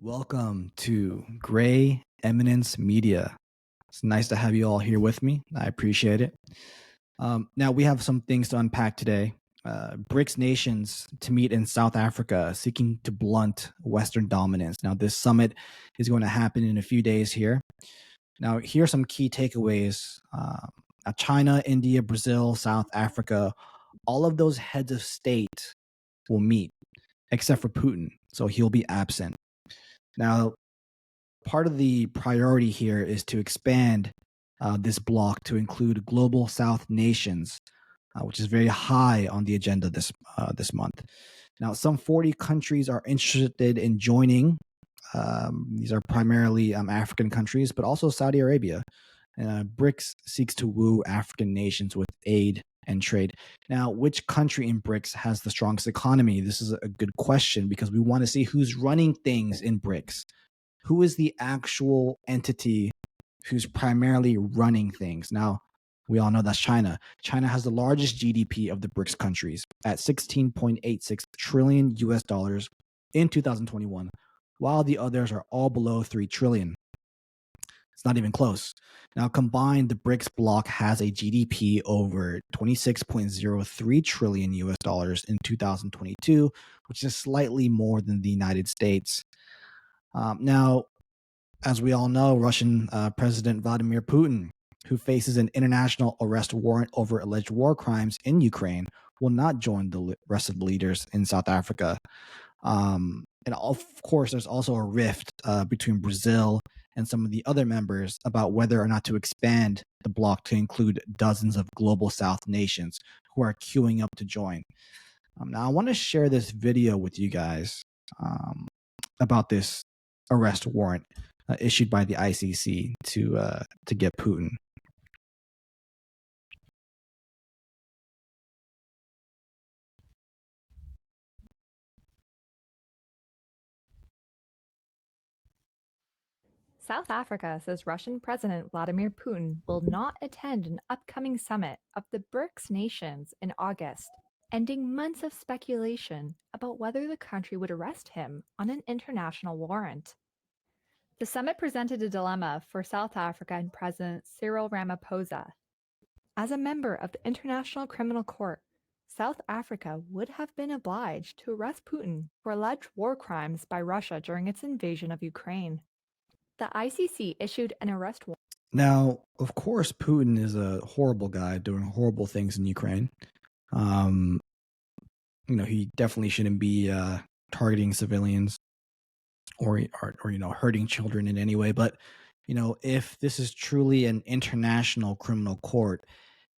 Welcome to Gray Eminence Media. It's nice to have you all here with me. I appreciate it. Now, we have some things to unpack today. BRICS nations to meet in South Africa, seeking to blunt Western dominance. Now, this summit is going to happen in a few days here. Now, here are some key takeaways. China, India, Brazil, South Africa, all of those heads of state will meet, except for Putin. So he'll be absent. Now, part of the priority here is to expand this bloc to include global South nations, which is very high on the agenda this month. Now, some 40 countries are interested in joining. These are primarily African countries, but also Saudi Arabia. BRICS seeks to woo African nations with aid and trade. Now, which country in BRICS has the strongest economy? This is a good question because we want to see who's running things in BRICS. Who is the actual entity who's primarily running things? Now, we all know that's China. China has the largest GDP of the BRICS countries at 16.86 trillion US dollars in 2021, while the others are all below 3 trillion. It's not even close. Now, combined, the BRICS bloc has a GDP over 26.03 trillion US dollars in 2022, which is slightly more than the United States. Now, as we all know, Russian President Vladimir Putin, who faces an international arrest warrant over alleged war crimes in Ukraine, will not join the rest of the leaders in South Africa. And of course, there's also a rift between Brazil and some of the other members about whether or not to expand the bloc to include dozens of global South nations who are queuing up to join. Now, I want to share this video with you guys about this arrest warrant issued by the ICC to get Putin. South Africa says Russian President Vladimir Putin will not attend an upcoming summit of the BRICS nations in August, ending months of speculation about whether the country would arrest him on an international warrant. The summit presented a dilemma for South Africa and President Cyril Ramaphosa. As a member of the International Criminal Court, South Africa would have been obliged to arrest Putin for alleged war crimes by Russia during its invasion of Ukraine. The ICC issued an arrest warrant. Now, of course, Putin is a horrible guy doing horrible things in Ukraine. He definitely shouldn't be targeting civilians or hurting children in any way. But if this is truly an international criminal court,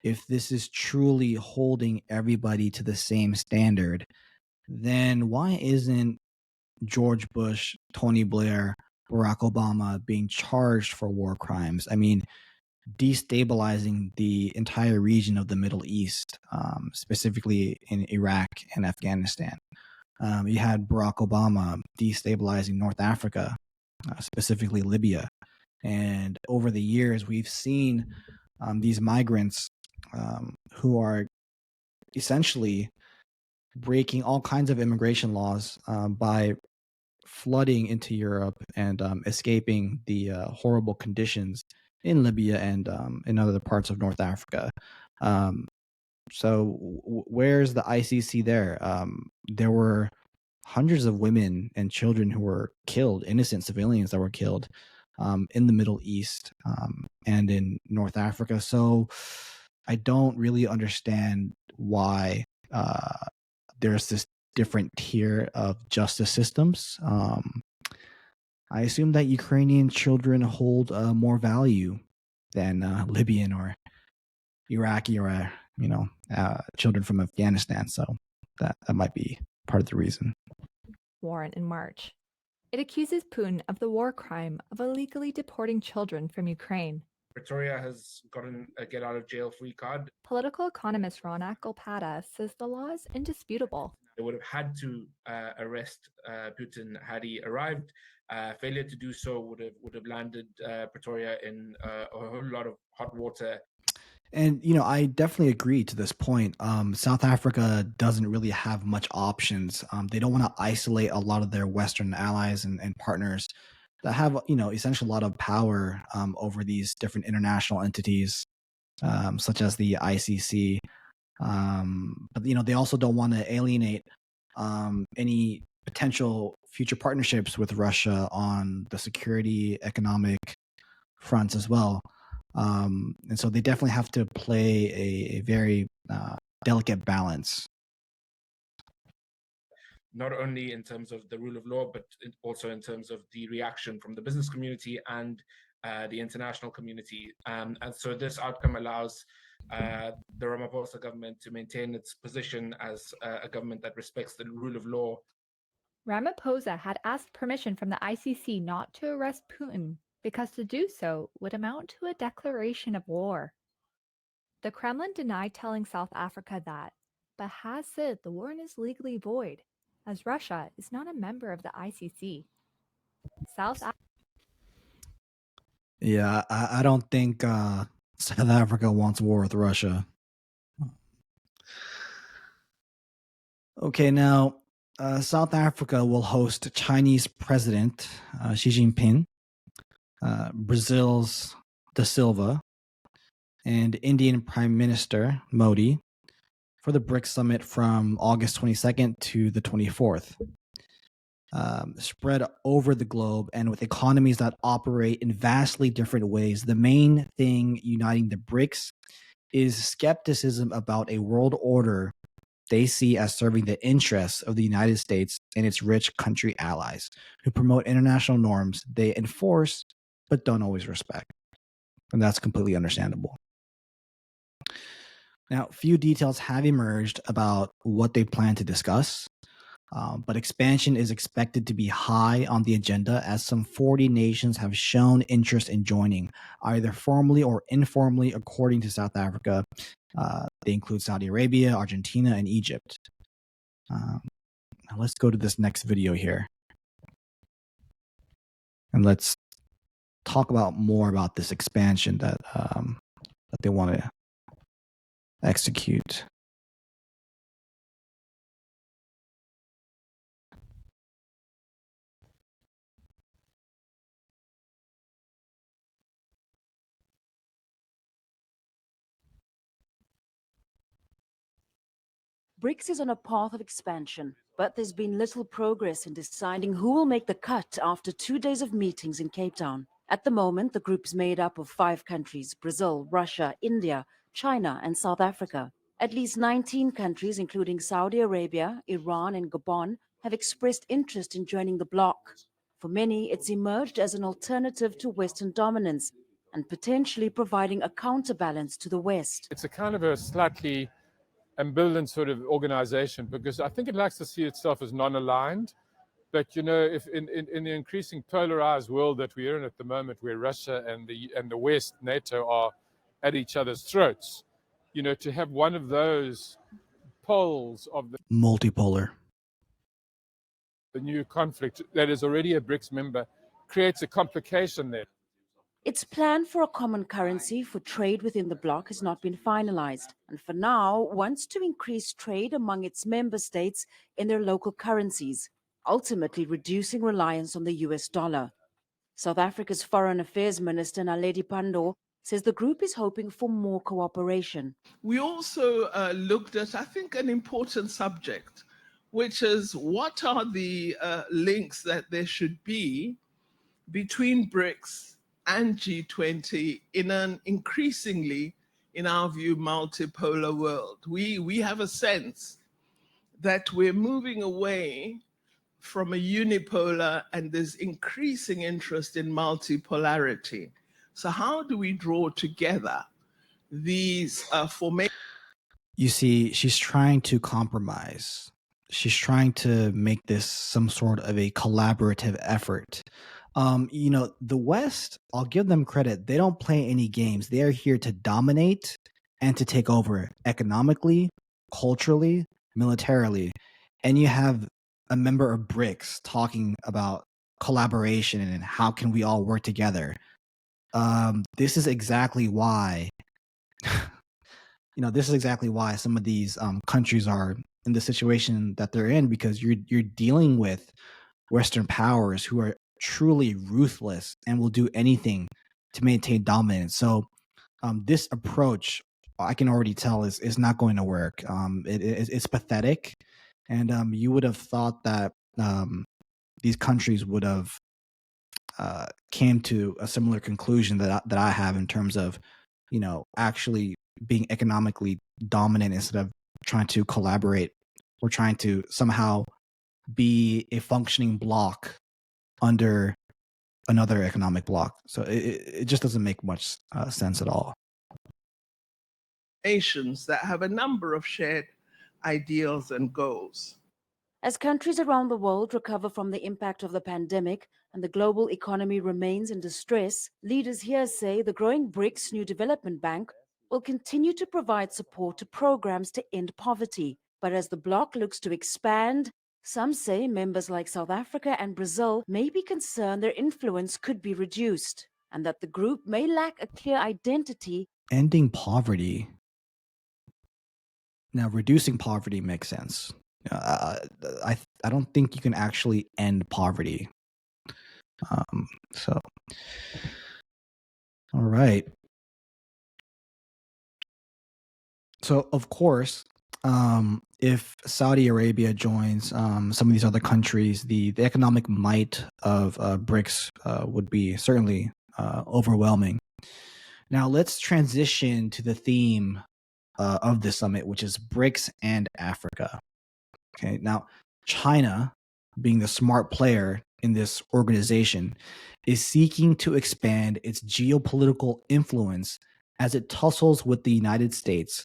if this is truly holding everybody to the same standard, then why isn't George Bush, Tony Blair, Barack Obama being charged for war crimes? I mean, destabilizing the entire region of the Middle East, specifically in Iraq and Afghanistan. You had Barack Obama destabilizing North Africa, specifically Libya. And over the years, we've seen these migrants who are essentially breaking all kinds of immigration laws by flooding into Europe and escaping the horrible conditions in Libya and in other parts of North Africa. So where's the ICC there? There were hundreds of women and children who were killed, innocent civilians that were killed in the Middle East and in North Africa. So I don't really understand why there's this different tier of justice systems. I assume that Ukrainian children hold more value than Libyan or Iraqi or children from Afghanistan. So that might be part of the reason. Warrant in March. It accuses Putin of the war crime of illegally deporting children from Ukraine. Pretoria has gotten a get out of jail free card. Political economist Ronak Golpada says the law is indisputable. They would have had to arrest Putin had he arrived. Failure to do so would have landed Pretoria in a whole lot of hot water. And I definitely agree to this point. South Africa doesn't really have much options. They don't want to isolate a lot of their Western allies and partners that have essentially a lot of power over these different international entities, such as the ICC. But they also don't want to alienate any potential future partnerships with Russia on the security, economic fronts as well. And so they definitely have to play a very delicate balance. Not only in terms of the rule of law, but also in terms of the reaction from the business community and the international community. And so this outcome allows the Ramaphosa government to maintain its position as a government that respects the rule of law. Ramaphosa had asked permission from the ICC not to arrest Putin because to do so would amount to a declaration of war. The Kremlin denied telling South Africa that, but has said the warrant is legally void, as Russia is not a member of the ICC. Yeah, I don't think South Africa wants war with Russia. Okay, now South Africa will host Chinese President Xi Jinping, Brazil's Da Silva, and Indian Prime Minister Modi for the BRICS summit from August 22nd to the 24th. Spread over the globe and with economies that operate in vastly different ways, the main thing uniting the BRICS is skepticism about a world order they see as serving the interests of the United States and its rich country allies who promote international norms they enforce but don't always respect. And that's completely understandable. Now, few details have emerged about what they plan to discuss, but expansion is expected to be high on the agenda as some 40 nations have shown interest in joining, either formally or informally, according to South Africa. They include Saudi Arabia, Argentina, and Egypt. Now let's go to this next video here. And let's talk about more about this expansion that they want to execute. BRICS is on a path of expansion, but there's been little progress in deciding who will make the cut after 2 days of meetings in Cape Town. At the moment, the group is made up of 5 countries: Brazil, Russia, India, China, and South Africa. At least 19 countries, including Saudi Arabia, Iran, and Gabon, have expressed interest in joining the bloc. For many, it's emerged as an alternative to Western dominance and potentially providing a counterbalance to the West. It's a kind of a slightly ambivalent sort of organization because I think it likes to see itself as non-aligned. But if in the increasing polarized world that we're in at the moment, where Russia and the West, NATO, are at each other's throats, to have one of those poles of the multipolar, the new conflict that is already a BRICS member creates a complication there. Its plan for a common currency for trade within the bloc has not been finalized, and for now wants to increase trade among its member states in their local currencies, ultimately reducing reliance on the US dollar. South Africa's Foreign Affairs Minister Naledi Pandor says the group is hoping for more cooperation. We also looked at, I think, an important subject, which is what are the links that there should be between BRICS and G20 in an increasingly, in our view, multipolar world. We have a sense that we're moving away from a unipolar and there's increasing interest in multipolarity. So how do we draw together these formations? You see, she's trying to compromise. She's trying to make this some sort of a collaborative effort. The West, I'll give them credit. They don't play any games. They are here to dominate and to take over economically, culturally, militarily. And you have a member of BRICS talking about collaboration and how can we all work together. This is exactly why this is exactly why some of these countries are in the situation that they're in, because you're dealing with Western powers who are truly ruthless and will do anything to maintain dominance. So this approach, I can already tell, is not going to work. It's pathetic, and you would have thought that these countries would have came to a similar conclusion that I have in terms of, actually being economically dominant instead of trying to collaborate or trying to somehow be a functioning block under another economic block. So it just doesn't make much sense at all. Nations that have a number of shared ideals and goals. As countries around the world recover from the impact of the pandemic and the global economy remains in distress, leaders here say the growing BRICS New Development Bank will continue to provide support to programs to end poverty. But as the bloc looks to expand, some say members like South Africa and Brazil may be concerned their influence could be reduced and that the group may lack a clear identity. Ending poverty. Now, reducing poverty makes sense. I don't think you can actually end poverty. So, all right. So, of course, if Saudi Arabia joins some of these other countries, the economic might of BRICS would be certainly overwhelming. Now, let's transition to the theme of this summit, which is BRICS and Africa. Okay, now China, being the smart player in this organization, is seeking to expand its geopolitical influence as it tussles with the United States,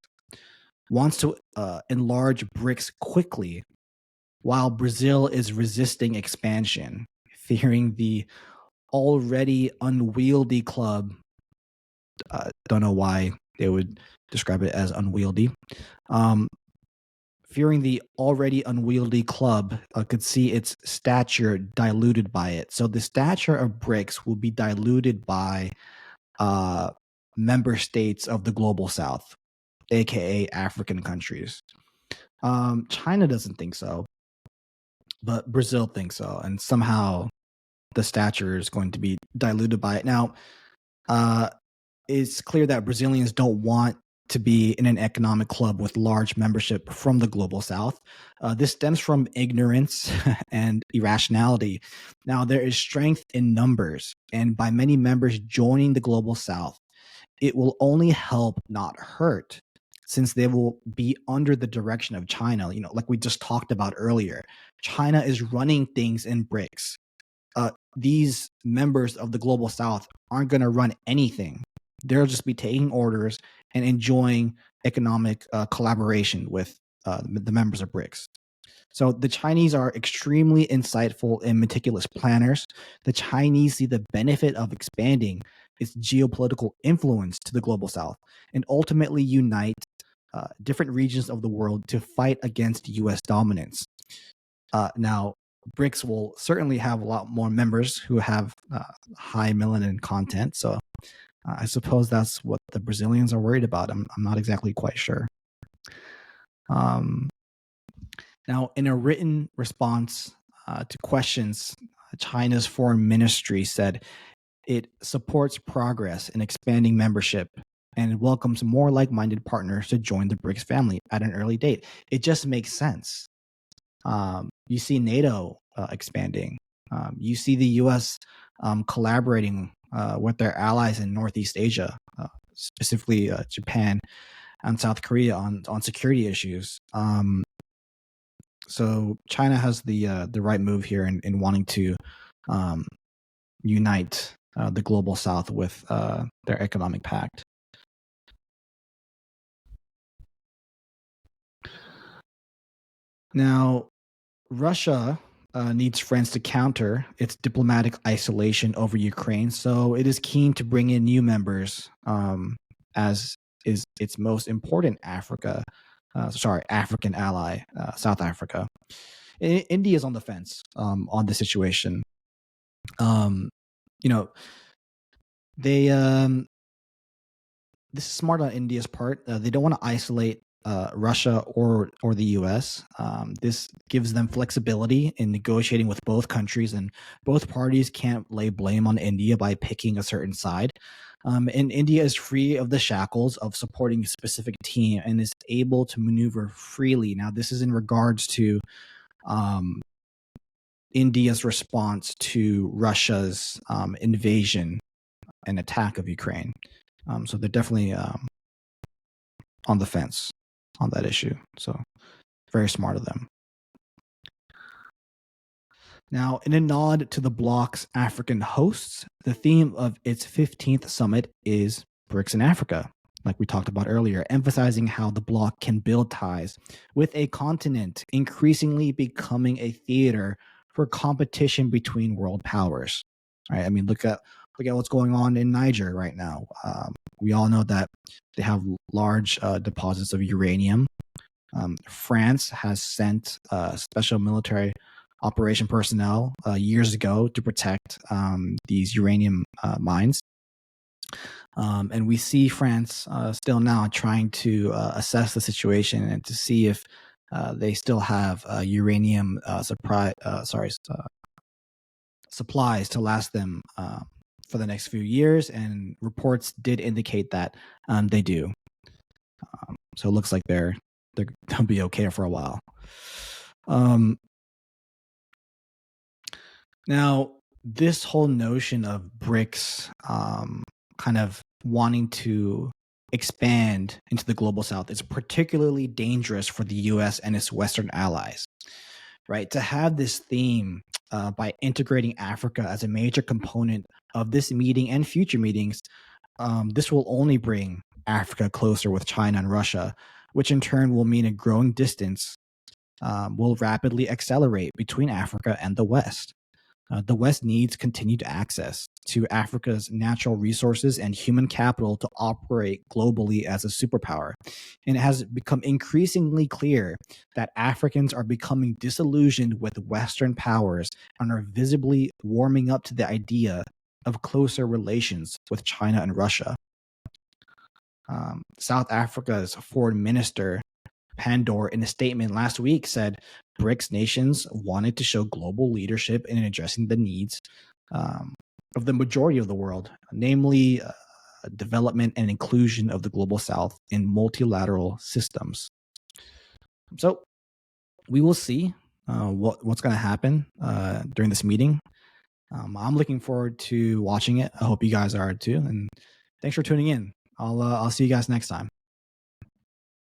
wants to enlarge BRICS quickly, while Brazil is resisting expansion, fearing the already unwieldy club. Don't know why they would describe it as unwieldy. Fearing the already unwieldy club could see its stature diluted by it. So the stature of BRICS will be diluted by member states of the global south, aka African countries. China doesn't think so, but Brazil thinks so, and somehow the stature is going to be diluted by it. Now, it's clear that Brazilians don't want to be in an economic club with large membership from the global south. This stems from ignorance and irrationality. Now, there is strength in numbers, and by many members joining the global south, it will only help, not hurt, since they will be under the direction of China. Like we just talked about earlier, China is running things in BRICS. These members of the global south aren't going to run anything. They'll just be taking orders and enjoying economic collaboration with the members of BRICS. So the Chinese are extremely insightful and meticulous planners. The Chinese see the benefit of expanding its geopolitical influence to the global south and ultimately unite different regions of the world to fight against U.S. dominance. Now, BRICS will certainly have a lot more members who have high melanin content. So I suppose that's what the Brazilians are worried about. I'm not exactly quite sure. Now, in a written response to questions, China's foreign ministry said it supports progress in expanding membership and welcomes more like-minded partners to join the BRICS family at an early date. It just makes sense. You see NATO expanding. You see the U.S. Collaborating with their allies in Northeast Asia, specifically Japan and South Korea on security issues. So China has the right move here in wanting to unite the global south with their economic pact. Now, Russia needs friends to counter its diplomatic isolation over Ukraine, so it is keen to bring in new members, as is its most important African ally, South Africa. India is on the fence on the situation. They this is smart on India's part. They don't want to isolate Russia or the U.S. This gives them flexibility in negotiating with both countries, and both parties can't lay blame on India by picking a certain side. And India is free of the shackles of supporting a specific team and is able to maneuver freely. Now, this is in regards to India's response to Russia's invasion and attack of Ukraine. So they're definitely on the fence on that issue. So very smart of them. Now, in a nod to the bloc's African hosts, the theme of its 15th summit is BRICS in Africa, like we talked about earlier, emphasizing how the bloc can build ties with a continent increasingly becoming a theater for competition between world powers. Right? I mean, look at what's going on in Niger right now. We all know that they have large deposits of uranium. France has sent special military operation personnel years ago to protect these uranium mines. And we see France still now trying to assess the situation and to see if they still have uranium supplies to last them for the next few years. And reports did indicate that they do. So it looks like they'll be okay for a while. Now, this whole notion of BRICS kind of wanting to expand into the global south is particularly dangerous for the US and its Western allies, right? To have this theme by integrating Africa as a major component of this meeting and future meetings, this will only bring Africa closer with China and Russia, which in turn will mean a growing distance will rapidly accelerate between Africa and the West. The West needs continued access to Africa's natural resources and human capital to operate globally as a superpower. And it has become increasingly clear that Africans are becoming disillusioned with Western powers and are visibly warming up to the idea of closer relations with China and Russia. South Africa's foreign minister, Pandor, in a statement last week said BRICS nations wanted to show global leadership in addressing the needs of the majority of the world, namely development and inclusion of the global south in multilateral systems. So we will see what's going to happen during this meeting. I'm looking forward to watching it. I hope you guys are too. And thanks for tuning in. I'll see you guys next time.